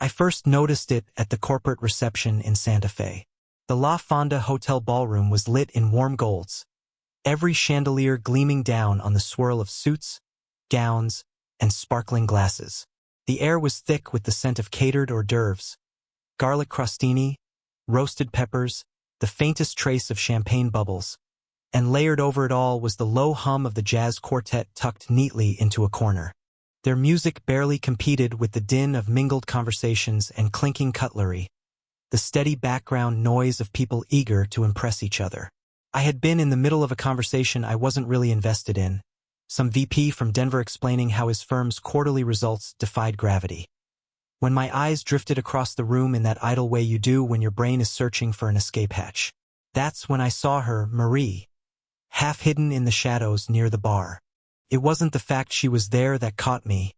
I first noticed it at the corporate reception in Santa Fe. The La Fonda Hotel ballroom was lit in warm golds, every chandelier gleaming down on the swirl of suits, gowns, and sparkling glasses. The air was thick with the scent of catered hors d'oeuvres, garlic crostini, roasted peppers, the faintest trace of champagne bubbles, and layered over it all was the low hum of the jazz quartet tucked neatly into a corner. Their music barely competed with the din of mingled conversations and clinking cutlery, the steady background noise of people eager to impress each other. I had been in the middle of a conversation I wasn't really invested in, some VP from Denver explaining how his firm's quarterly results defied gravity. When my eyes drifted across the room in that idle way you do when your brain is searching for an escape hatch, that's when I saw her, Marie, half hidden in the shadows near the bar. It wasn't the fact she was there that caught me.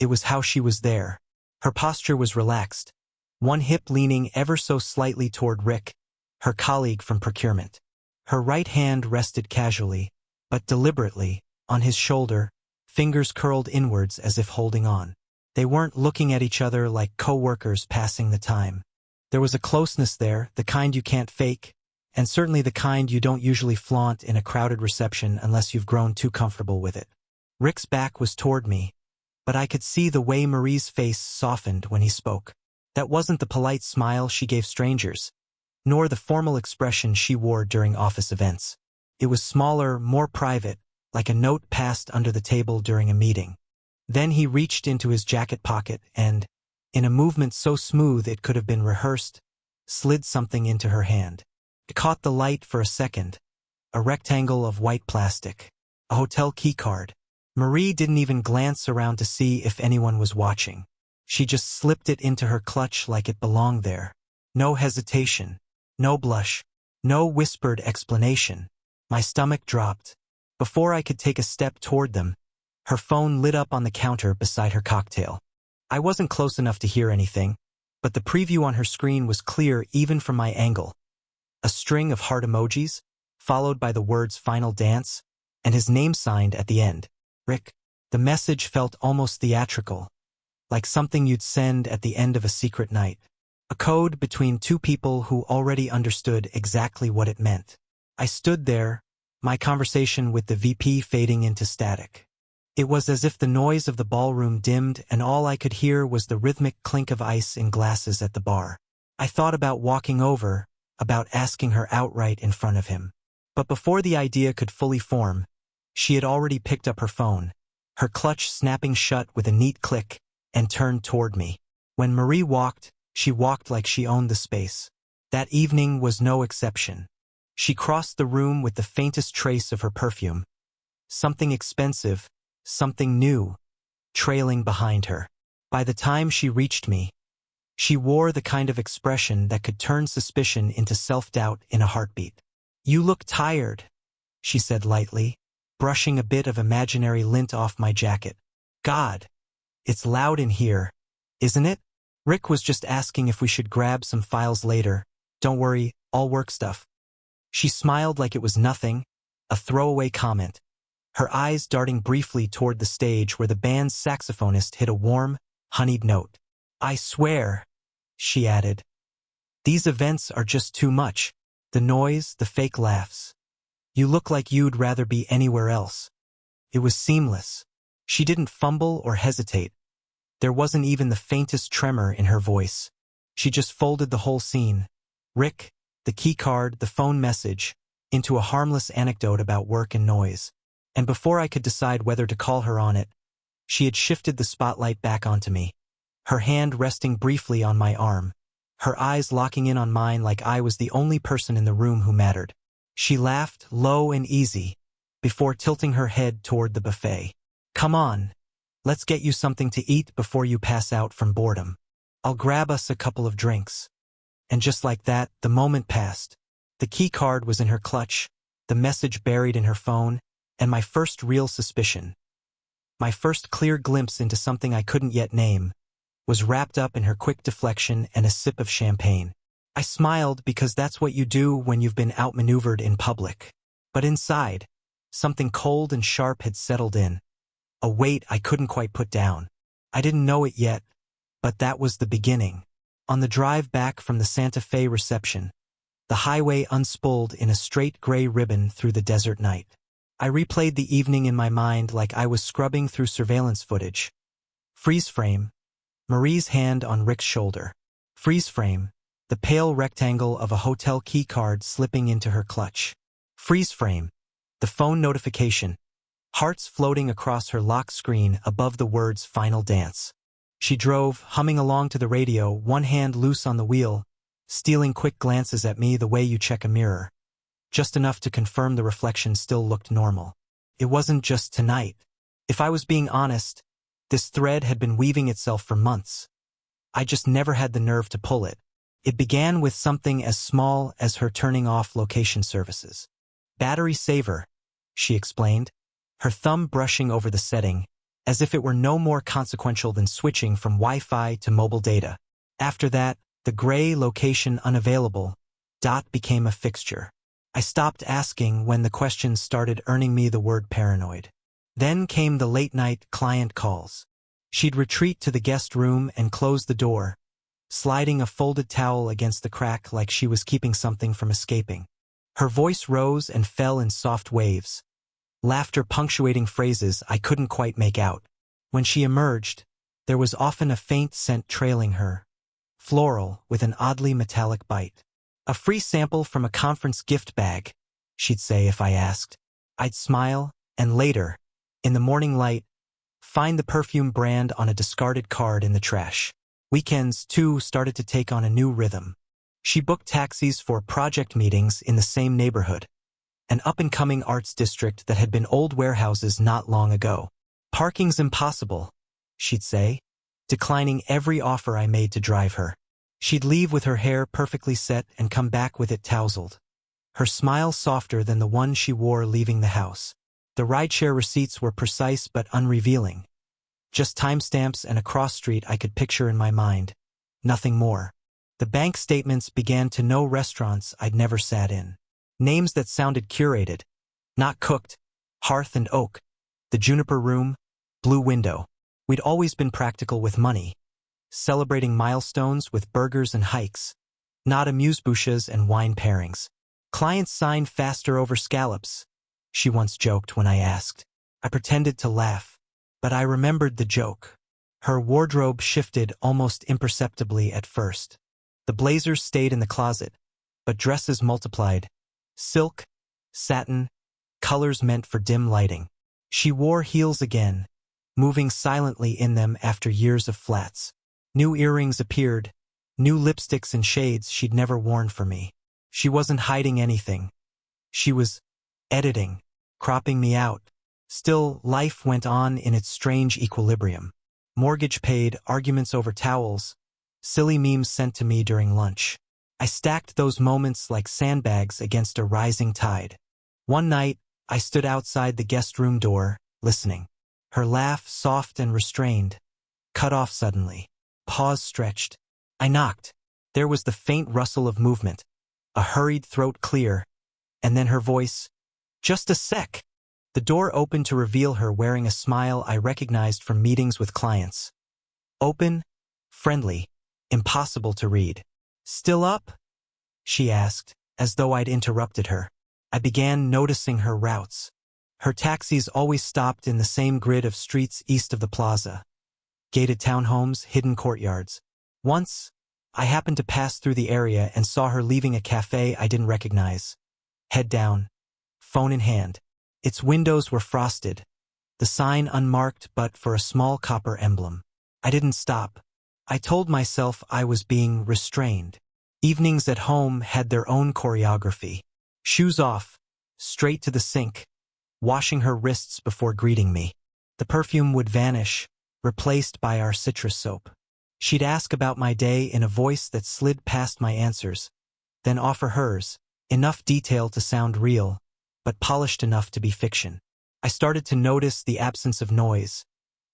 It was how she was there. Her posture was relaxed, one hip leaning ever so slightly toward Rick, her colleague from procurement. Her right hand rested casually, but deliberately, on his shoulder, fingers curled inwards as if holding on. They weren't looking at each other like co-workers passing the time. There was a closeness there, the kind you can't fake, and certainly the kind you don't usually flaunt in a crowded reception unless you've grown too comfortable with it. Rick's back was toward me, but I could see the way Marie's face softened when he spoke. That wasn't the polite smile she gave strangers, nor the formal expression she wore during office events. It was smaller, more private, like a note passed under the table during a meeting. Then he reached into his jacket pocket and, in a movement so smooth it could have been rehearsed, slid something into her hand. It caught the light for a second, a rectangle of white plastic, a hotel keycard. Marie didn't even glance around to see if anyone was watching. She just slipped it into her clutch like it belonged there. No hesitation, no blush, no whispered explanation. My stomach dropped. Before I could take a step toward them, her phone lit up on the counter beside her cocktail. I wasn't close enough to hear anything, but the preview on her screen was clear even from my angle. A string of heart emojis, followed by the words "Final Dance," and his name signed at the end, Rick. The message felt almost theatrical, like something you'd send at the end of a secret night. A code between two people who already understood exactly what it meant. I stood there, my conversation with the VP fading into static. It was as if the noise of the ballroom dimmed and all I could hear was the rhythmic clink of ice in glasses at the bar. I thought about walking over, about asking her outright in front of him. But before the idea could fully form, she had already picked up her phone, her clutch snapping shut with a neat click, and turned toward me. When Marie walked, she walked like she owned the space. That evening was no exception. She crossed the room with the faintest trace of her perfume. Something expensive, something new, trailing behind her. By the time she reached me, she wore the kind of expression that could turn suspicion into self-doubt in a heartbeat. "You look tired," she said lightly, brushing a bit of imaginary lint off my jacket. "God, it's loud in here, isn't it?" Rick was just asking if we should grab some files later. "Don't worry, all work stuff." She smiled like it was nothing, a throwaway comment, her eyes darting briefly toward the stage where the band's saxophonist hit a warm, honeyed note. "I swear," she added, "these events are just too much. The noise, the fake laughs. You look like you'd rather be anywhere else." It was seamless. She didn't fumble or hesitate. There wasn't even the faintest tremor in her voice. She just folded the whole scene, Rick, the keycard, the phone message, into a harmless anecdote about work and noise. And before I could decide whether to call her on it, she had shifted the spotlight back onto me, her hand resting briefly on my arm, her eyes locking in on mine like I was the only person in the room who mattered. She laughed, low and easy, before tilting her head toward the buffet. "Come on, let's get you something to eat before you pass out from boredom. I'll grab us a couple of drinks." And just like that, the moment passed. The key card was in her clutch, the message buried in her phone, and my first real suspicion, my first clear glimpse into something I couldn't yet name, was wrapped up in her quick deflection and a sip of champagne. I smiled because that's what you do when you've been outmaneuvered in public. But inside, something cold and sharp had settled in, a weight I couldn't quite put down. I didn't know it yet, But that was the beginning. On the drive back from the Santa Fe reception, the highway unspooled in a straight gray ribbon through the desert night. I replayed the evening in my mind like I was scrubbing through surveillance footage. Freeze frame, Marie's hand on Rick's shoulder. Freeze frame, the pale rectangle of a hotel keycard slipping into her clutch. Freeze frame, the phone notification, hearts floating across her lock screen above the words "Final Dance." She drove, humming along to the radio, one hand loose on the wheel, stealing quick glances at me the way you check a mirror. Just enough to confirm the reflection still looked normal. It wasn't just tonight. If I was being honest, this thread had been weaving itself for months. I just never had the nerve to pull it. It began with something as small as her turning off location services. "Battery saver," she explained, her thumb brushing over the setting, as if it were no more consequential than switching from Wi-Fi to mobile data. After that, the gray location unavailable dot became a fixture. I stopped asking when the questions started earning me the word paranoid. Then came the late-night client calls. She'd retreat to the guest room and close the door, sliding a folded towel against the crack like she was keeping something from escaping. Her voice rose and fell in soft waves, laughter punctuating phrases I couldn't quite make out. When she emerged, there was often a faint scent trailing her, floral with an oddly metallic bite. "A free sample from a conference gift bag," she'd say if I asked. I'd smile, and later, in the morning light, find the perfume brand on a discarded card in the trash. Weekends, too, started to take on a new rhythm. She booked taxis for project meetings in the same neighborhood, an up-and-coming arts district that had been old warehouses not long ago. "Parking's impossible," she'd say, declining every offer I made to drive her. She'd leave with her hair perfectly set and come back with it tousled, her smile softer than the one she wore leaving the house. The rideshare receipts were precise but unrevealing. Just timestamps and a cross street I could picture in my mind. Nothing more. The bank statements began to know restaurants I'd never sat in. Names that sounded curated, not cooked. Hearth and Oak, the Juniper Room, Blue Window. We'd always been practical with money, celebrating milestones with burgers and hikes, not amuse-bouches and wine pairings. "Clients sign faster over scallops," she once joked when I asked. I pretended to laugh, but I remembered the joke. Her wardrobe shifted almost imperceptibly at first. The blazers stayed in the closet, but dresses multiplied. Silk, satin, colors meant for dim lighting. She wore heels again, moving silently in them after years of flats. New earrings appeared, new lipsticks and shades she'd never worn for me. She wasn't hiding anything. She was editing, cropping me out. Still, life went on in its strange equilibrium. Mortgage paid, arguments over towels, silly memes sent to me during lunch. I stacked those moments like sandbags against a rising tide. One night, I stood outside the guest room door, listening. Her laugh, soft and restrained, cut off suddenly. Pause stretched. I knocked. There was the faint rustle of movement, a hurried throat clear, and then her voice, "Just a sec." The door opened to reveal her wearing a smile I recognized from meetings with clients. Open, friendly, impossible to read. "Still up?" she asked, as though I'd interrupted her. I began noticing her routes. Her taxis always stopped in the same grid of streets east of the plaza. Gated townhomes, hidden courtyards. Once, I happened to pass through the area and saw her leaving a cafe I didn't recognize. Head down, phone in hand. Its windows were frosted, the sign unmarked but for a small copper emblem. I didn't stop. I told myself I was being restrained. Evenings at home had their own choreography. Shoes off, straight to the sink, washing her wrists before greeting me. The perfume would vanish, replaced by our citrus soap. She'd ask about my day in a voice that slid past my answers, then offer hers, enough detail to sound real, but polished enough to be fiction. I started to notice the absence of noise,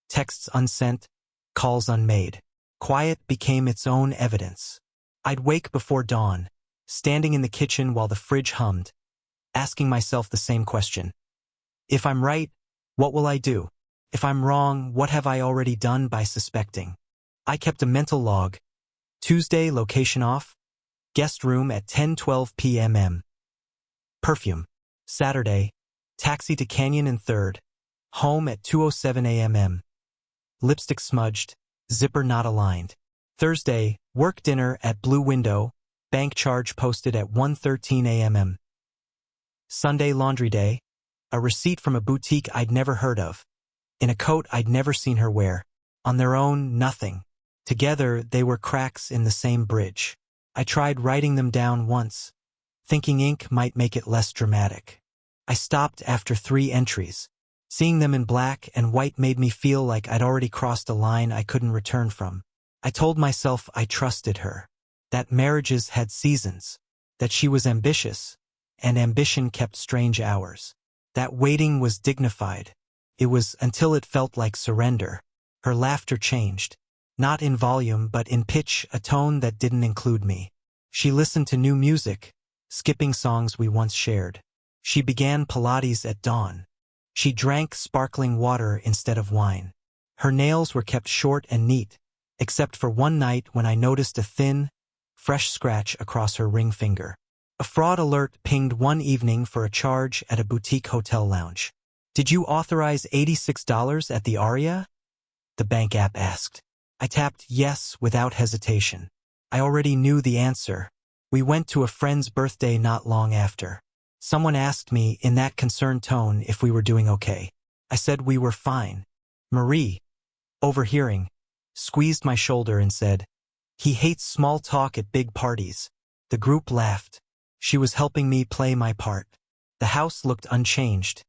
texts unsent, calls unmade. Quiet became its own evidence. I'd wake before dawn, standing in the kitchen while the fridge hummed, asking myself the same question. If I'm right, what will I do? If I'm wrong, what have I already done by suspecting? I kept a mental log. Tuesday, location off. Guest room at 10:12 p.m. Perfume. Saturday, taxi to Canyon and 3rd. Home at 2:07 a.m. Lipstick smudged, zipper not aligned. Thursday, work dinner at Blue Window, bank charge posted at 1:13 a.m. Sunday, laundry day, a receipt from a boutique I'd never heard of. In a coat I'd never seen her wear. On their own, nothing. Together, they were cracks in the same bridge. I tried writing them down once, thinking ink might make it less dramatic. I stopped after 3 entries. Seeing them in black and white made me feel like I'd already crossed a line I couldn't return from. I told myself I trusted her, that marriages had seasons, that she was ambitious, and ambition kept strange hours. That waiting was dignified. It was until it felt like surrender. Her laughter changed, not in volume but in pitch, a tone that didn't include me. She listened to new music, skipping songs we once shared. She began Pilates at dawn. She drank sparkling water instead of wine. Her nails were kept short and neat, except for one night when I noticed a thin, fresh scratch across her ring finger. A fraud alert pinged one evening for a charge at a boutique hotel lounge. "Did you authorize $86 at the Aria?" the bank app asked. I tapped yes without hesitation. I already knew the answer. We went to a friend's birthday not long after. Someone asked me in that concerned tone if we were doing okay. I said we were fine. Marie, overhearing, squeezed my shoulder and said, "He hates small talk at big parties." The group laughed. She was helping me play my part. The house looked unchanged.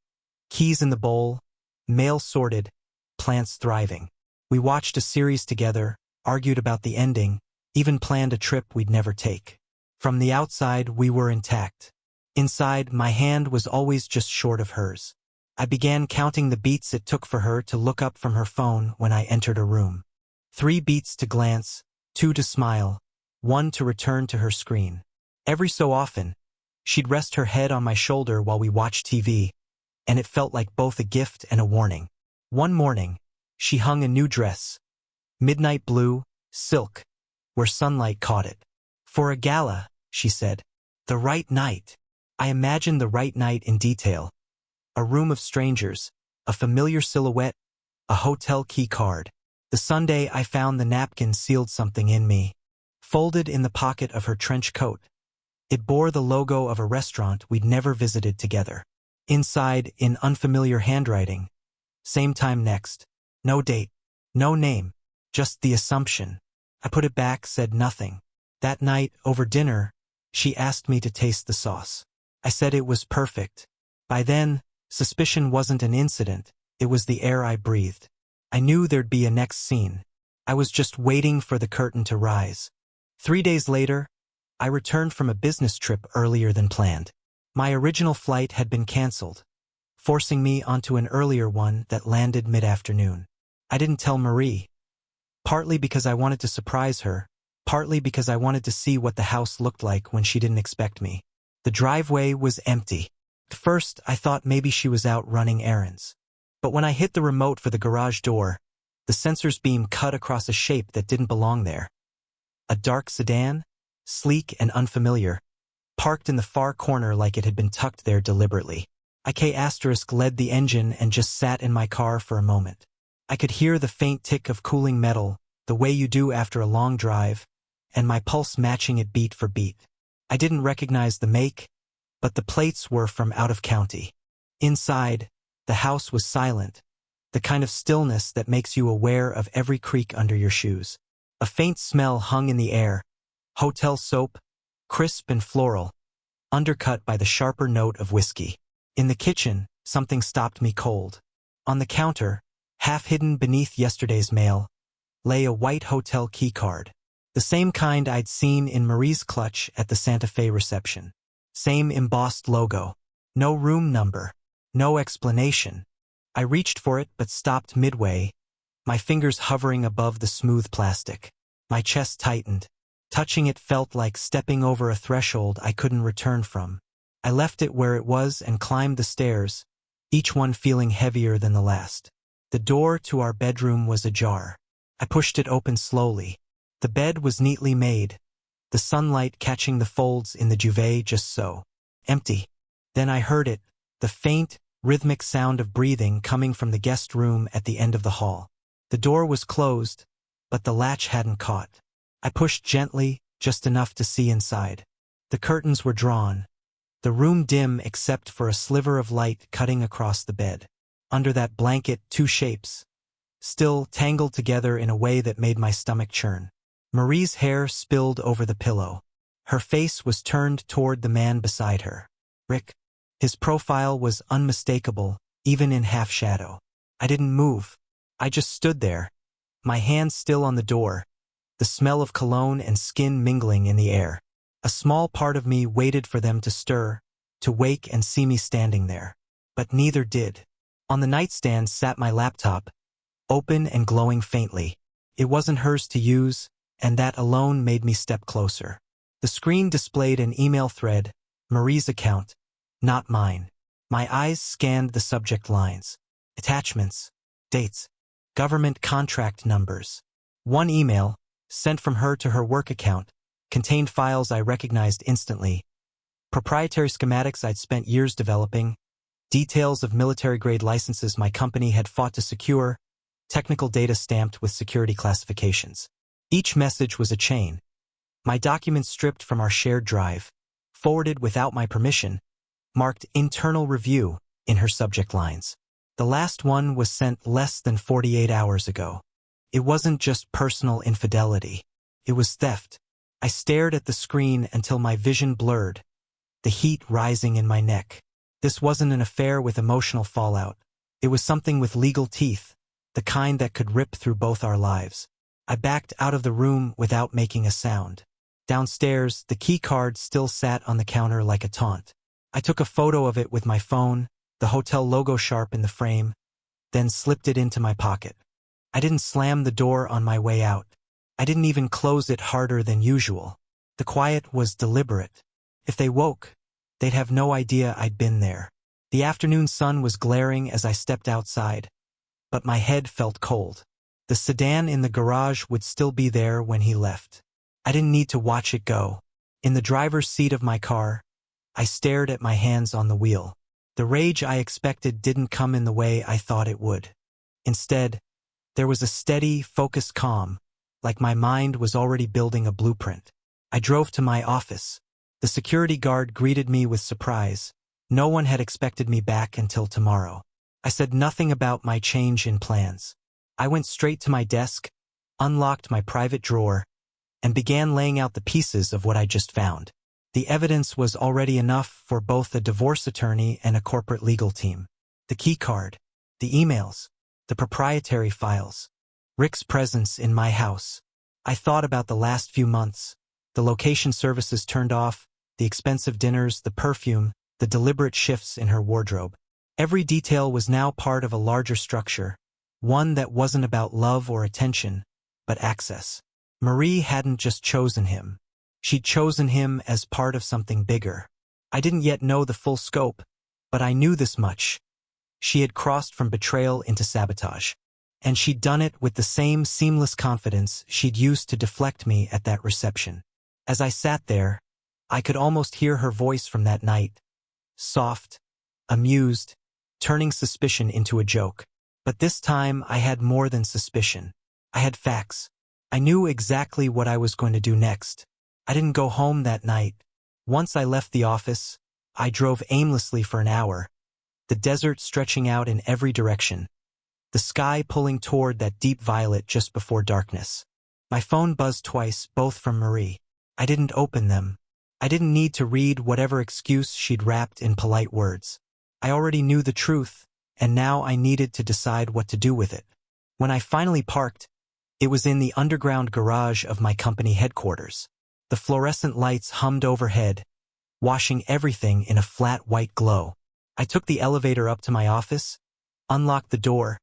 Keys in the bowl, mail sorted, plants thriving. We watched a series together, argued about the ending, even planned a trip we'd never take. From the outside, we were intact. Inside, my hand was always just short of hers. I began counting the beats it took for her to look up from her phone when I entered a room. 3 beats to glance, 2 to smile, 1 to return to her screen. Every so often, she'd rest her head on my shoulder while we watched TV, and it felt like both a gift and a warning. One morning, she hung a new dress, midnight blue, silk, where sunlight caught it. "For a gala," she said. "The right night." I imagined the right night in detail. A room of strangers, a familiar silhouette, a hotel key card. The Sunday I found the napkin sealed something in me. Folded in the pocket of her trench coat, it bore the logo of a restaurant we'd never visited together. Inside, in unfamiliar handwriting, "Same time next." No date, no name, just the assumption. I put it back, said nothing. That night, over dinner, she asked me to taste the sauce. I said it was perfect. By then, suspicion wasn't an incident, it was the air I breathed. I knew there'd be a next scene. I was just waiting for the curtain to rise. 3 days later, I returned from a business trip earlier than planned. My original flight had been canceled, forcing me onto an earlier one that landed mid-afternoon. I didn't tell Marie, partly because I wanted to surprise her, partly because I wanted to see what the house looked like when she didn't expect me. The driveway was empty. At first, I thought maybe she was out running errands. But when I hit the remote for the garage door, the sensor's beam cut across a shape that didn't belong there. A dark sedan, sleek and unfamiliar, parked in the far corner like it had been tucked there deliberately. IK** led the engine and just sat in my car for a moment. I could hear the faint tick of cooling metal, the way you do after a long drive, and my pulse matching it beat for beat. I didn't recognize the make, but the plates were from out of county. Inside, the house was silent, the kind of stillness that makes you aware of every creak under your shoes. A faint smell hung in the air, hotel soap, crisp and floral, undercut by the sharper note of whiskey. In the kitchen, something stopped me cold. On the counter, half hidden beneath yesterday's mail, lay a white hotel key card. The same kind I'd seen in Marie's clutch at the Santa Fe reception. Same embossed logo. No room number. No explanation. I reached for it but stopped midway, my fingers hovering above the smooth plastic. My chest tightened. Touching it felt like stepping over a threshold I couldn't return from. I left it where it was and climbed the stairs, each one feeling heavier than the last. The door to our bedroom was ajar. I pushed it open slowly. The bed was neatly made, the sunlight catching the folds in the duvet just so. Empty. Then I heard it, the faint, rhythmic sound of breathing coming from the guest room at the end of the hall. The door was closed, but the latch hadn't caught. I pushed gently, just enough to see inside. The curtains were drawn, the room dim except for a sliver of light cutting across the bed. Under that blanket, two shapes, still tangled together in a way that made my stomach churn. Marie's hair spilled over the pillow. Her face was turned toward the man beside her. Rick. His profile was unmistakable, even in half shadow. I didn't move. I just stood there, my hands still on the door, the smell of cologne and skin mingling in the air. A small part of me waited for them to stir, to wake and see me standing there. But neither did. On the nightstand sat my laptop, open and glowing faintly. It wasn't hers to use, and that alone made me step closer. The screen displayed an email thread, Marie's account, not mine. My eyes scanned the subject lines. Attachments, dates, government contract numbers. One email, sent from her to her work account, contained files I recognized instantly. Proprietary schematics I'd spent years developing, details of military-grade licenses my company had fought to secure, technical data stamped with security classifications. Each message was a chain. My documents stripped from our shared drive, forwarded without my permission, marked internal review in her subject lines. The last one was sent less than 48 hours ago. It wasn't just personal infidelity. It was theft. I stared at the screen until my vision blurred, the heat rising in my neck. This wasn't an affair with emotional fallout. It was something with legal teeth, the kind that could rip through both our lives. I backed out of the room without making a sound. Downstairs, the key card still sat on the counter like a taunt. I took a photo of it with my phone, the hotel logo sharp in the frame, then slipped it into my pocket. I didn't slam the door on my way out. I didn't even close it harder than usual. The quiet was deliberate. If they woke, they'd have no idea I'd been there. The afternoon sun was glaring as I stepped outside, but my head felt cold. The sedan in the garage would still be there when he left. I didn't need to watch it go. In the driver's seat of my car, I stared at my hands on the wheel. The rage I expected didn't come in the way I thought it would. Instead, there was a steady, focused calm, like my mind was already building a blueprint. I drove to my office. The security guard greeted me with surprise. No one had expected me back until tomorrow. I said nothing about my change in plans. I went straight to my desk, unlocked my private drawer, and began laying out the pieces of what I just found. The evidence was already enough for both a divorce attorney and a corporate legal team. The key card, the emails, the proprietary files, Rick's presence in my house. I thought about the last few months, the location services turned off, the expensive dinners, the perfume, the deliberate shifts in her wardrobe. Every detail was now part of a larger structure, one that wasn't about love or attention, but access. Marie hadn't just chosen him. She'd chosen him as part of something bigger. I didn't yet know the full scope, but I knew this much. She had crossed from betrayal into sabotage. And she'd done it with the same seamless confidence she'd used to deflect me at that reception. As I sat there, I could almost hear her voice from that night. Soft, amused, turning suspicion into a joke. But this time I had more than suspicion. I had facts. I knew exactly what I was going to do next. I didn't go home that night. Once I left the office, I drove aimlessly for an hour, the desert stretching out in every direction, the sky pulling toward that deep violet just before darkness. My phone buzzed twice, both from Marie. I didn't open them. I didn't need to read whatever excuse she'd wrapped in polite words. I already knew the truth, and now I needed to decide what to do with it. When I finally parked, it was in the underground garage of my company headquarters. The fluorescent lights hummed overhead, washing everything in a flat white glow. I took the elevator up to my office, unlocked the door,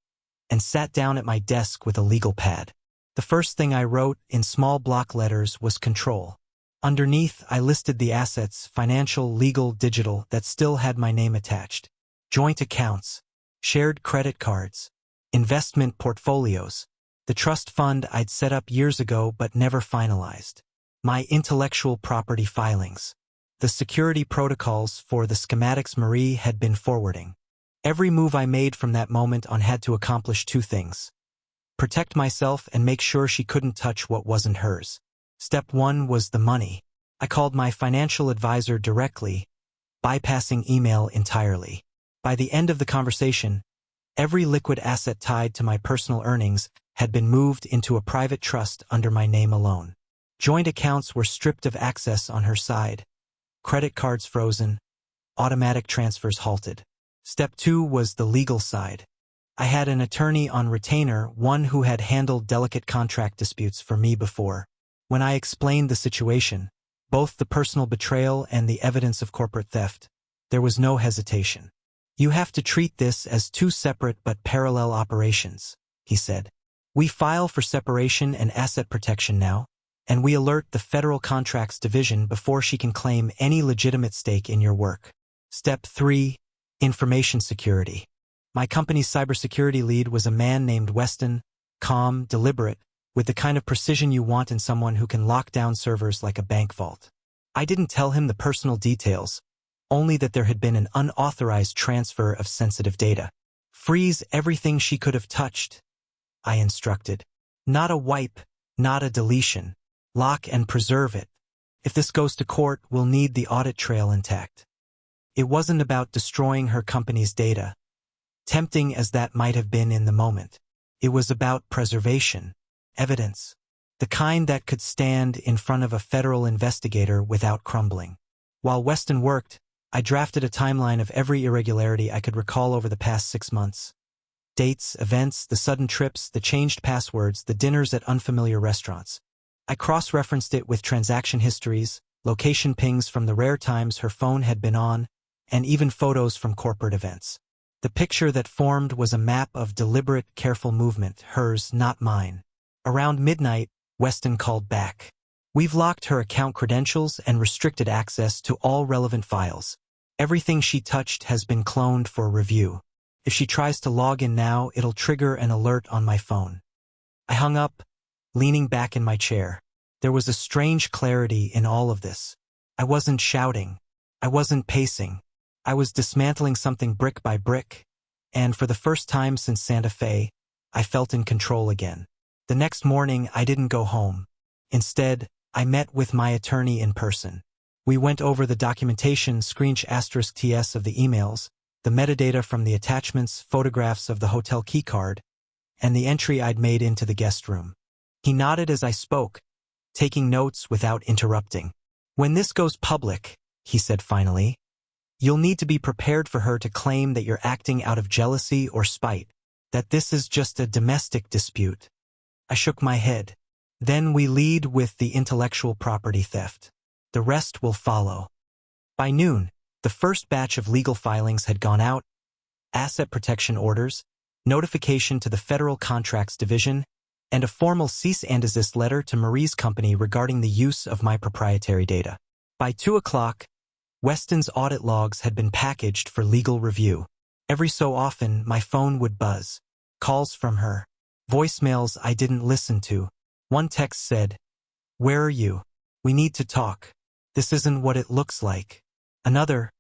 and sat down at my desk with a legal pad. The first thing I wrote in small block letters was control. Underneath, I listed the assets, financial, legal, digital, that still had my name attached. Joint accounts, shared credit cards, investment portfolios. The trust fund I'd set up years ago but never finalized. My intellectual property filings. The security protocols for the schematics Marie had been forwarding. Every move I made from that moment on had to accomplish two things: protect myself and make sure she couldn't touch what wasn't hers. Step 1 was the money. I called my financial advisor directly, bypassing email entirely. By the end of the conversation, every liquid asset tied to my personal earnings had been moved into a private trust under my name alone. Joint accounts were stripped of access on her side. Credit cards frozen. Automatic transfers halted. Step 2 was the legal side. I had an attorney on retainer, one who had handled delicate contract disputes for me before. When I explained the situation, both the personal betrayal and the evidence of corporate theft, there was no hesitation. "You have to treat this as two separate but parallel operations," he said. "We file for separation and asset protection now, and we alert the Federal Contracts Division before she can claim any legitimate stake in your work." Step 3. Information security. My company's cybersecurity lead was a man named Weston, calm, deliberate, with the kind of precision you want in someone who can lock down servers like a bank vault. I didn't tell him the personal details, only that there had been an unauthorized transfer of sensitive data. "Freeze everything she could have touched," I instructed. "Not a wipe, not a deletion. Lock and preserve it. If this goes to court, we'll need the audit trail intact." It wasn't about destroying her company's data, tempting as that might have been in the moment. It was about preservation, evidence, the kind that could stand in front of a federal investigator without crumbling. While Weston worked, I drafted a timeline of every irregularity I could recall over the past 6 months. Dates, events, the sudden trips, the changed passwords, the dinners at unfamiliar restaurants. I cross-referenced it with transaction histories, location pings from the rare times her phone had been on, and even photos from corporate events. The picture that formed was a map of deliberate, careful movement, hers, not mine. Around midnight, Weston called back. "We've locked her account credentials and restricted access to all relevant files. Everything she touched has been cloned for review. If she tries to log in now, it'll trigger an alert on my phone." I hung up, leaning back in my chair. There was a strange clarity in all of this. I wasn't shouting. I wasn't pacing. I was dismantling something brick by brick, and for the first time since Santa Fe, I felt in control again. The next morning, I didn't go home. Instead, I met with my attorney in person. We went over the documentation **TS of the emails, the metadata from the attachments, photographs of the hotel keycard, and the entry I'd made into the guest room. He nodded as I spoke, taking notes without interrupting. "When this goes public," he said finally, "you'll need to be prepared for her to claim that you're acting out of jealousy or spite, that this is just a domestic dispute." I shook my head. "Then we lead with the intellectual property theft. The rest will follow." By noon, the first batch of legal filings had gone out: asset protection orders, notification to the Federal Contracts Division, and a formal cease and desist letter to Marie's company regarding the use of my proprietary data. By 2 o'clock, Weston's audit logs had been packaged for legal review. Every so often, my phone would buzz. Calls from her. Voicemails I didn't listen to. One text said, "Where are you? We need to talk. This isn't what it looks like." Another,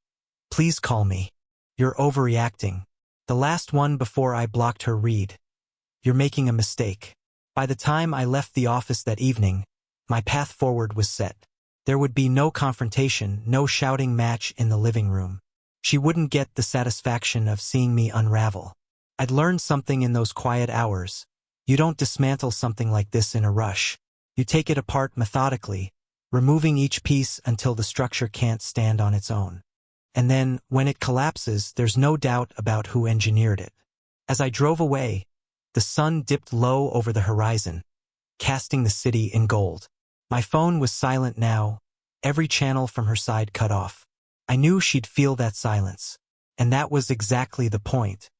"Please call me. You're overreacting." The last one before I blocked her read, "You're making a mistake." By the time I left the office that evening, my path forward was set. There would be no confrontation, no shouting match in the living room. She wouldn't get the satisfaction of seeing me unravel. I'd learned something in those quiet hours. You don't dismantle something like this in a rush. You take it apart methodically, removing each piece until the structure can't stand on its own. And then, when it collapses, there's no doubt about who engineered it. As I drove away, the sun dipped low over the horizon, casting the city in gold. My phone was silent now, every channel from her side cut off. I knew she'd feel that silence, and that was exactly the point.